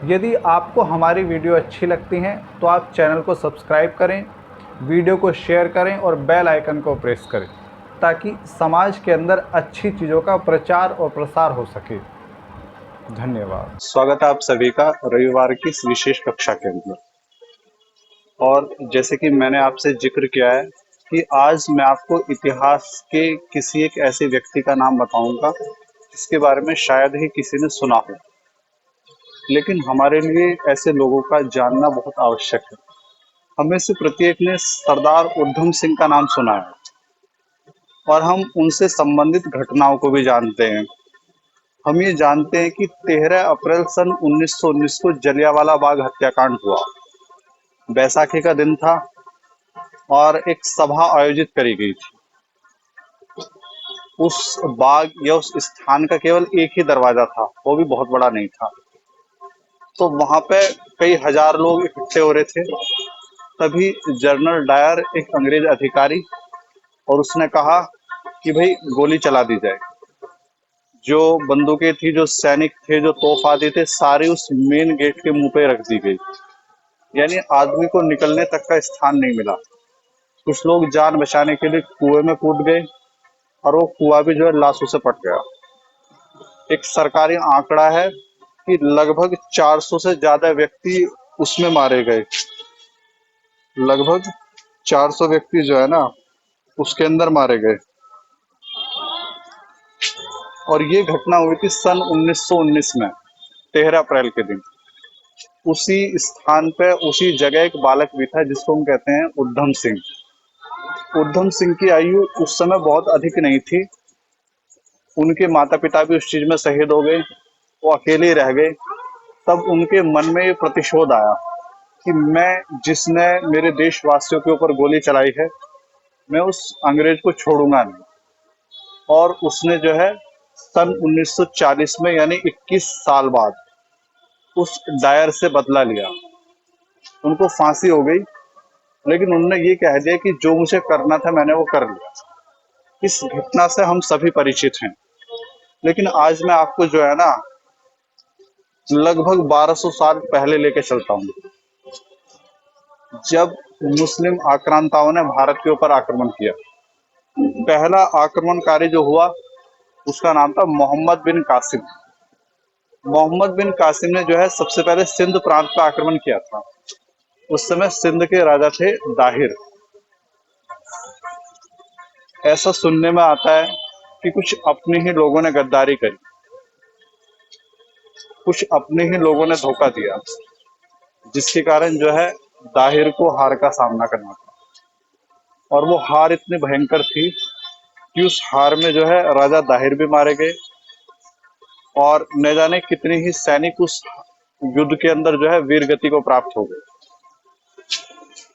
यदि आपको हमारी वीडियो अच्छी लगती हैं तो आप चैनल को सब्सक्राइब करें, वीडियो को शेयर करें और बेल आइकन को प्रेस करें ताकि समाज के अंदर अच्छी चीज़ों का प्रचार और प्रसार हो सके। धन्यवाद। स्वागत है आप सभी का रविवार की इस विशेष कक्षा के अंदर। और जैसे कि मैंने आपसे जिक्र किया है कि आज मैं आपको इतिहास के किसी एक ऐसे व्यक्ति का नाम बताऊंगा जिसके बारे में शायद ही किसी ने सुना हो, लेकिन हमारे लिए ऐसे लोगों का जानना बहुत आवश्यक है। हमें से प्रत्येक ने सरदार उधम सिंह का नाम सुना है और हम उनसे संबंधित घटनाओं को भी जानते हैं। हम ये जानते हैं कि 13 अप्रैल सन 1919 को जलियांवाला बाग हत्याकांड हुआ। बैसाखी का दिन था और एक सभा आयोजित करी गई थी। उस बाग या उस स्थान का केवल एक ही दरवाजा था, वो भी बहुत बड़ा नहीं था। तो वहां पे कई हजार लोग इकट्ठे हो रहे थे। तभी जनरल डायर, एक अंग्रेज अधिकारी, और उसने कहा कि भाई गोली चला दी जाए। जो बंदूकें थी, जो सैनिक थे, जो तोप आदि थे, सारी उस मेन गेट के मुंह पे रख दी गई। यानी आदमी को निकलने तक का स्थान नहीं मिला। कुछ लोग जान बचाने के लिए कुएं में कूद गए और वो कुआं भी जो है लाशों से पट गया। एक सरकारी आंकड़ा है कि लगभग 400 से ज्यादा व्यक्ति उसमें मारे गए। लगभग 400 व्यक्ति जो है ना उसके अंदर मारे गए। और ये घटना हुई थी सन 1919 में, 13 अप्रैल के दिन। उसी स्थान पे, उसी जगह एक बालक भी था जिसको हम कहते हैं उधम सिंह। उधम सिंह की आयु उस समय बहुत अधिक नहीं थी। उनके माता पिता भी उस चीज में शहीद हो गए, वो अकेले ही रह गए। तब उनके मन में ये प्रतिशोध आया कि मैं, जिसने मेरे देशवासियों के ऊपर गोली चलाई है, मैं उस अंग्रेज को छोड़ूंगा नहीं। और उसने जो है सन 1940 में, यानी 21 साल बाद, उस डायर से बदला लिया। उनको फांसी हो गई, लेकिन उन्होंने ये कह दिया कि जो मुझे करना था मैंने वो कर लिया। इस घटना से हम सभी परिचित हैं। लेकिन आज मैं आपको जो है ना लगभग 1200 साल पहले लेके चलता हूँ, जब मुस्लिम आक्रांताओं ने भारत के ऊपर आक्रमण किया। पहला आक्रमणकारी जो हुआ उसका नाम था मोहम्मद बिन कासिम। मोहम्मद बिन कासिम ने जो है सबसे पहले सिंध प्रांत पर आक्रमण किया था। उस समय सिंध के राजा थे दाहिर। ऐसा सुनने में आता है कि कुछ अपने ही लोगों ने गद्दारी करी, कुछ अपने ही लोगों ने धोखा दिया, जिसके कारण जो है दाहिर को हार का सामना करना पड़ा। और वो हार इतनी भयंकर थी कि उस हार में जो है राजा दाहिर भी मारे गए और न जाने कितने ही सैनिक उस युद्ध के अंदर जो है वीर गति को प्राप्त हो गए।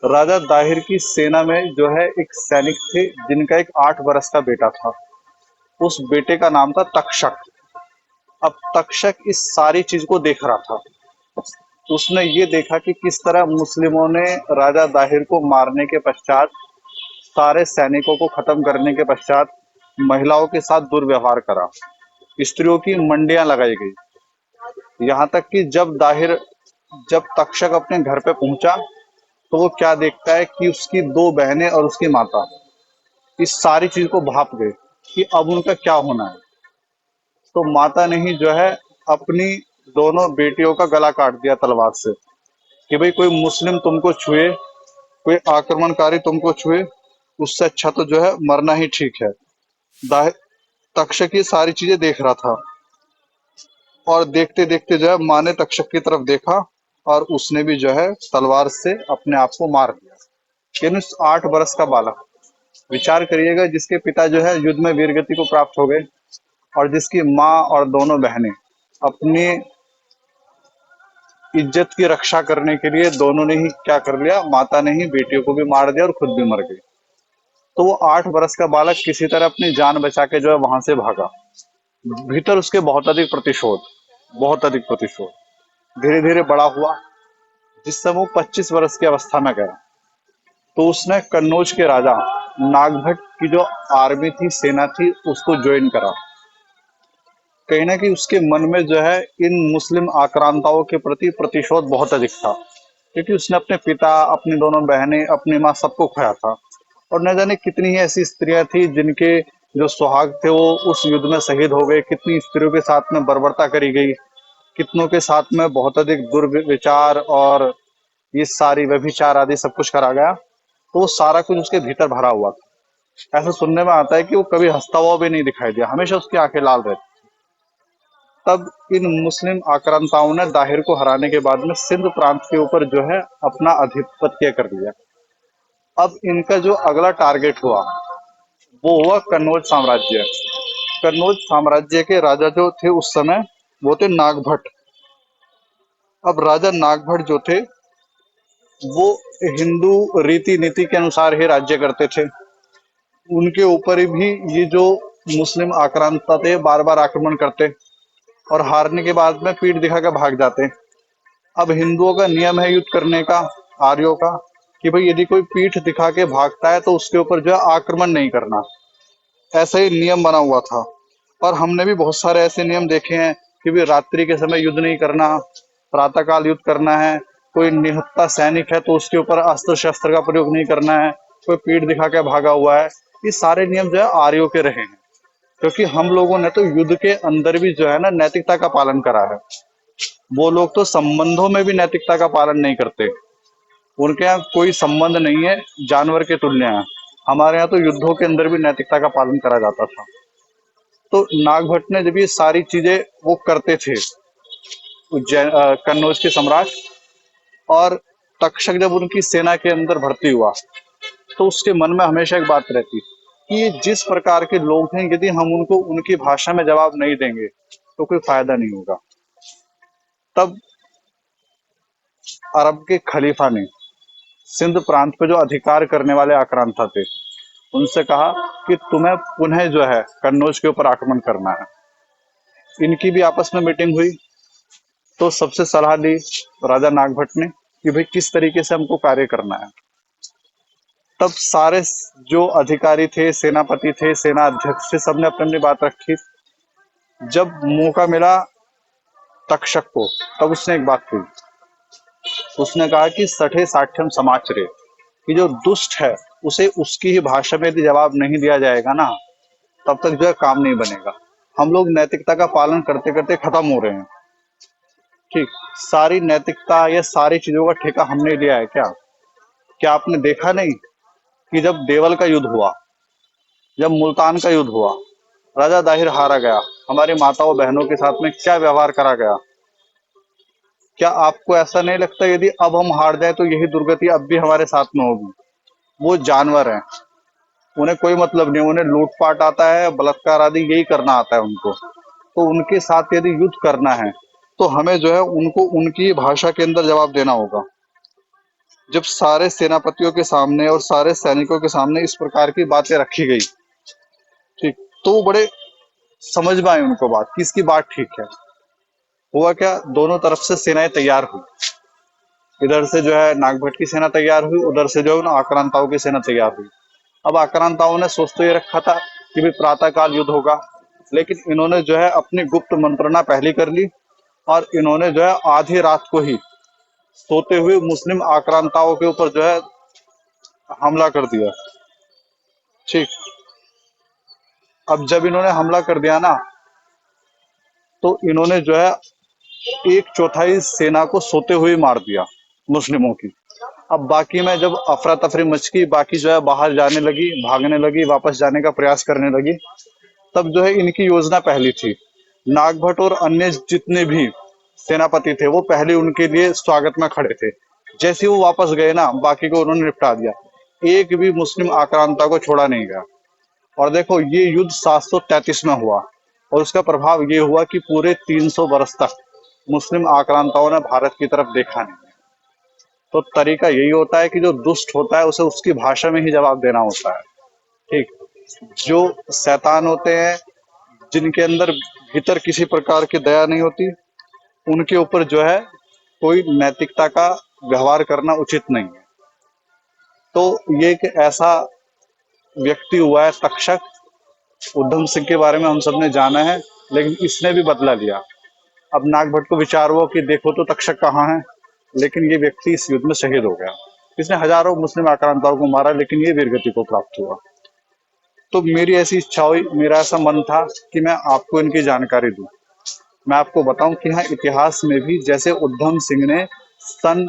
राजा दाहिर की सेना में जो है एक सैनिक थे जिनका एक 8 वर्ष का बेटा था। उस बेटे का नाम था तक्षक। अब तक्षक इस सारी चीज को देख रहा था। तो उसने ये देखा कि किस तरह मुस्लिमों ने राजा दाहिर को मारने के पश्चात, सारे सैनिकों को खत्म करने के पश्चात, महिलाओं के साथ दुर्व्यवहार करा, स्त्रियों की मंडियां लगाई गई। यहाँ तक कि जब तक्षक अपने घर पे पहुंचा तो वो क्या देखता है कि उसकी 2 बहनें और उसकी माता इस सारी चीज को भाप गए कि अब उनका क्या होना है। तो माता ने ही जो है अपनी दोनों बेटियों का गला काट दिया तलवार से कि भाई कोई मुस्लिम तुमको छुए, कोई आक्रमणकारी तुमको छुए, उससे अच्छा तो जो है मरना ही ठीक है। तक्षक ये सारी चीजें देख रहा था और देखते देखते जो है माँ ने तक्षक की तरफ देखा और उसने भी जो है तलवार से अपने आप को मार दिया। लेकिन उस 8 वर्ष का बालक, विचार करिएगा, जिसके पिता जो है युद्ध में वीरगति को प्राप्त हो गए और जिसकी माँ और दोनों बहनें अपनी इज्जत की रक्षा करने के लिए, दोनों ने ही क्या कर लिया, माता ने ही बेटियों को भी मार दिया और खुद भी मर गई। तो वो 8 वर्ष का बालक किसी तरह अपनी जान बचा के जो है वहां से भागा। भीतर उसके बहुत अधिक प्रतिशोध धीरे धीरे बड़ा हुआ। जिस समय वो 25 वर्ष की अवस्था में गया तो उसने कन्नौज के राजा नागभट्ट की जो आर्मी थी, सेना थी, उसको ज्वाइन करा। कहीं ना कहीं उसके मन में जो है इन मुस्लिम आक्रांताओं के प्रति प्रतिशोध बहुत अधिक था, क्योंकि उसने अपने पिता, अपनी दोनों बहनें, अपनी माँ, सबको खोया था। और न जाने कितनी ही ऐसी स्त्रियां थी जिनके जो सुहाग थे वो उस युद्ध में शहीद हो गए, कितनी स्त्रियों के साथ में बर्बरता करी गई, कितनों के साथ में बहुत अधिक दुर्विचार और ये सारी व्यभिचार आदि सब कुछ करा गया। तो वो सारा कुछ उसके भीतर भरा हुआ था। ऐसा सुनने में आता है कि वो कभी हंसता हुआ भी नहीं दिखाई दिया, हमेशा उसकी आंखें लाल रहती। तब इन मुस्लिम आक्रांताओं ने दाहिर को हराने के बाद में सिंध प्रांत के ऊपर जो है अपना आधिपत्य कर लिया। अब इनका जो अगला टारगेट हुआ वो हुआ कन्नौज साम्राज्य। कन्नौज साम्राज्य के राजा जो थे उस समय वो थे नागभट्ट। अब राजा नागभट्ट जो थे वो हिंदू रीति नीति के अनुसार ही राज्य करते थे। उनके ऊपर भी ये जो मुस्लिम आक्रांता थे बार बार आक्रमण करते और हारने के बाद में पीठ दिखाकर भाग जाते। अब हिंदुओं का नियम है युद्ध करने का, आर्यों का, कि भाई यदि कोई पीठ दिखा के भागता है तो उसके ऊपर जो है आक्रमण नहीं करना। ऐसा ही नियम बना हुआ था। और हमने भी बहुत सारे ऐसे नियम देखे हैं कि भी रात्रि के समय युद्ध नहीं करना, प्रातःकाल युद्ध करना है, कोई निहत्था सैनिक है तो उसके ऊपर अस्त्र शस्त्र का प्रयोग नहीं करना है, कोई पीठ दिखा के भागा हुआ है। ये सारे नियम जो है आर्यों के रहे हैं, क्योंकि हम लोगों ने तो युद्ध के अंदर भी जो है ना नैतिकता का पालन करा है। वो लोग तो संबंधों में भी नैतिकता का पालन नहीं करते। उनके यहाँ कोई संबंध नहीं है, जानवर के तुल्य है। हमारे यहाँ तो युद्धों के अंदर भी नैतिकता का पालन करा जाता था। तो नागभट्ट ने जब ये सारी चीजें वो करते थे, कन्नौज के सम्राट, और तक्षक जब उनकी सेना के अंदर भर्ती हुआ तो उसके मन में हमेशा एक बात रहती कि ये जिस प्रकार के लोग हैं, यदि हम उनको उनकी भाषा में जवाब नहीं देंगे तो कोई फायदा नहीं होगा। तब अरब के खलीफा ने सिंध प्रांत पे जो अधिकार करने वाले आक्रांता थे उनसे कहा कि तुम्हें पुनः जो है कन्नौज के ऊपर आक्रमण करना है। इनकी भी आपस में मीटिंग हुई तो सबसे सलाह ली राजा नागभट्ट ने कि भाई किस तरीके से हमको कार्य करना है। तब सारे जो अधिकारी थे, सेनापति थे, सेना अध्यक्ष थे, सबने अपनी अपनी बात रखी। जब मौका मिला तक्षक को, तब उसने एक बात कही। उसने कहा कि सठे साठ्यम समाचरे, कि जो दुष्ट है उसे उसकी ही भाषा में यदि जवाब नहीं दिया जाएगा ना, तब तक जो है काम नहीं बनेगा। हम लोग नैतिकता का पालन करते करते खत्म हो रहे हैं। ठीक, सारी नैतिकता या सारी चीजों का ठेका हमने लिया है क्या? क्या आपने देखा नहीं कि जब देवल का युद्ध हुआ, जब मुल्तान का युद्ध हुआ, राजा दाहिर हारा गया, हमारी माताओं बहनों के साथ में क्या व्यवहार करा गया? क्या आपको ऐसा नहीं लगता यदि अब हम हार जाए तो यही दुर्गति अब भी हमारे साथ में होगी? वो जानवर हैं, उन्हें कोई मतलब नहीं, उन्हें लूटपाट आता है, बलात्कार आदि यही करना आता है उनको। तो उनके साथ यदि युद्ध करना है तो हमें जो है उनको उनकी भाषा के अंदर जवाब देना होगा। जब सारे सेनापतियों के सामने और सारे सैनिकों के सामने इस प्रकार की बातें रखी गई, ठीक, तो वो बड़े समझ में आई उनको बात कि इसकी बात ठीक है। हुआ क्या, दोनों तरफ से सेनाएं तैयार हुई। इधर से जो है नागभट्ट की सेना तैयार हुई, उधर से जो है ना आक्रांताओं की सेना तैयार हुई। अब आक्रांताओं ने सोच तो ये रखा था कि भी प्रातःकाल युद्ध होगा, लेकिन इन्होंने जो है अपनी गुप्त मंत्रणा पहली कर ली और इन्होंने जो है आधी रात को ही सोते हुए मुस्लिम आक्रांताओं के ऊपर जो है हमला कर दिया। ठीक, अब जब इन्होंने हमला कर दिया ना, तो इन्होंने जो है एक चौथाई सेना को सोते हुए मार दिया मुस्लिमों की। अब बाकी में जब अफरा तफरी मच गई, बाकी जो है बाहर जाने लगी, भागने लगी, वापस जाने का प्रयास करने लगी, तब जो है इनकी योजना पहली थी। नागभट्ट और अन्य जितने भी सेनापति थे वो पहले उनके लिए स्वागत में खड़े थे। जैसे ही वो वापस गए ना, बाकी को उन्होंने निपटा दिया, एक भी मुस्लिम आक्रांता को छोड़ा नहीं गया। और देखो ये युद्ध 733 में हुआ और उसका प्रभाव ये हुआ कि पूरे 300 वर्ष तक मुस्लिम आक्रांताओं ने भारत की तरफ देखा नहीं। तो तरीका यही होता है कि जो दुष्ट होता है उसे उसकी भाषा में ही जवाब देना होता है। ठीक, जो शैतान होते हैं, जिनके अंदर भीतर किसी प्रकार की दया नहीं होती, उनके ऊपर जो है कोई नैतिकता का व्यवहार करना उचित नहीं है। तो ये एक ऐसा व्यक्ति हुआ है तक्षक, उधम सिंह के बारे में हम सब ने जाना है, लेकिन इसने भी बदला लिया। अब नागभट्ट को विचार हुआ कि देखो तो तक्षक कहाँ है, लेकिन ये व्यक्ति इस युद्ध में शहीद हो गया। इसने हजारों मुस्लिम आक्रांताओं को मारा, लेकिन ये वीरगति को प्राप्त हुआ। तो मेरी ऐसी इच्छा हुई, मेरा ऐसा मन था कि मैं आपको इनकी जानकारी दूं। मैं आपको बताऊं कि हाँ, इतिहास में भी जैसे उधम सिंह ने सन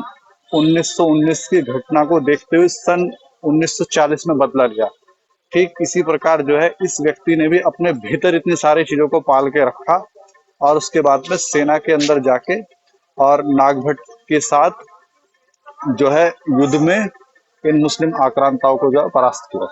1919 की घटना को देखते हुए सन 1940 में बदला लिया, ठीक इसी प्रकार जो है इस व्यक्ति ने भी अपने भीतर इतनी सारी चीजों को पाल के रखा और उसके बाद में सेना के अंदर जाके और नागभट्ट के साथ जो है युद्ध में इन मुस्लिम आक्रांताओं को जो है परास्त किया।